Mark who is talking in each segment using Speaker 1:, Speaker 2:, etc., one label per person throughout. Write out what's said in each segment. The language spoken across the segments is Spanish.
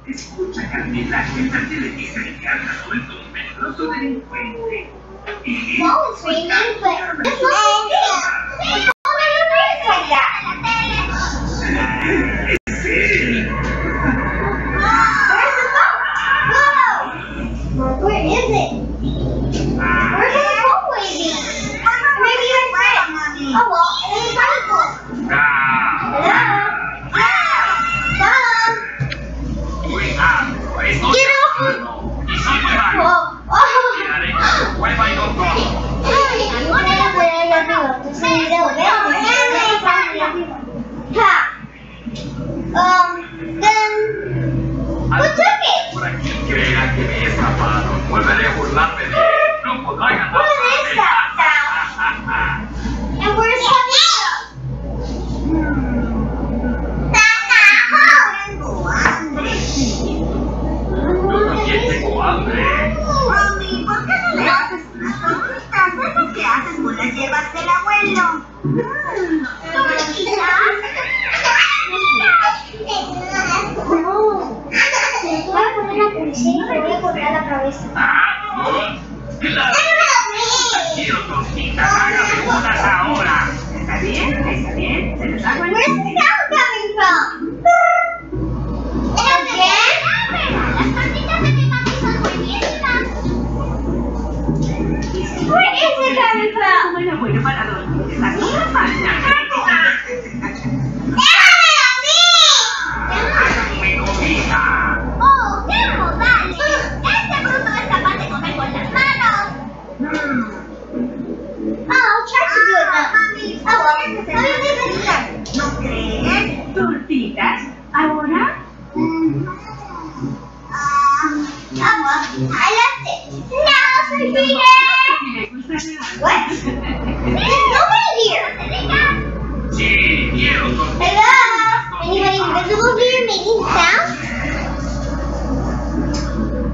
Speaker 1: Escucha, Carmela, esta te le dice que anda suelto un peligroso delincuente.
Speaker 2: No, it's raining, but it's not like that.
Speaker 1: ¿En serio?
Speaker 2: Where's the phone? Whoa! Where is it? Where's the phone waving? Maybe you're right. Oh well, it's Bible. Hello? Mom? Get off me! Whoa! Then who took it?
Speaker 1: Por aquí creerá que me he escapado. Volveré a burlarme de él. No podrá ganar.
Speaker 2: What is that sound? And where's Henry?
Speaker 1: Yo también tengo hambre.
Speaker 3: Mami, ¿por qué no le haces unas tortitas? Esas que haces con las hierbas del abuelo.
Speaker 2: ¿Tortitas? Voy a poner la pulsera y voy a cortar la cabeza.
Speaker 1: Quiero tortitas. Hágame unas ahora.
Speaker 3: ¿Está bien? ¿Está bien? ¿Se les hago el
Speaker 2: Where's the sound coming from? Again? Las tortitas de mi mami son buenísimas. Where is it coming from?
Speaker 3: como el abuelo para dormir. Esa sola falta.
Speaker 2: ¡Déjame a mí!
Speaker 1: Háganme comida.
Speaker 2: ¡Oh, qué modales! Este bruto es capaz de comer con las manos. Oh, try to do it now. Oh, well, let me leave it here.
Speaker 3: ¿No crees?
Speaker 2: ¿Tortitas?
Speaker 3: ¿Ahora?
Speaker 2: Oh, well, I left it. Now, Sophia! What? There's nobody here.
Speaker 1: Sí, quiero tortitas.
Speaker 2: Hello? Anybody invisible here making sounds?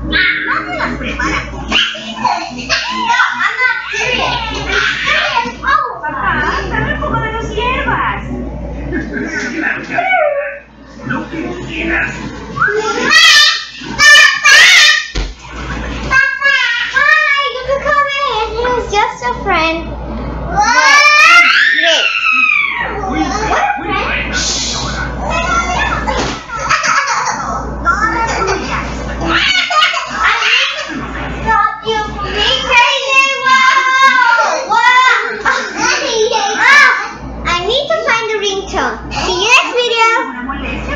Speaker 3: No se las prepara con
Speaker 2: No, I'm not serious. I'm serious. Oh,
Speaker 3: papá. Dame un poco de las hierbas.
Speaker 1: Claro, claro. Lo que quieras.
Speaker 2: Hi, you can come in. He was just a friend. What? What friend? Stop you from being crazy. Whoa! Whoa! I need to find the ringtone. See you next video.
Speaker 3: ¿Una molestia?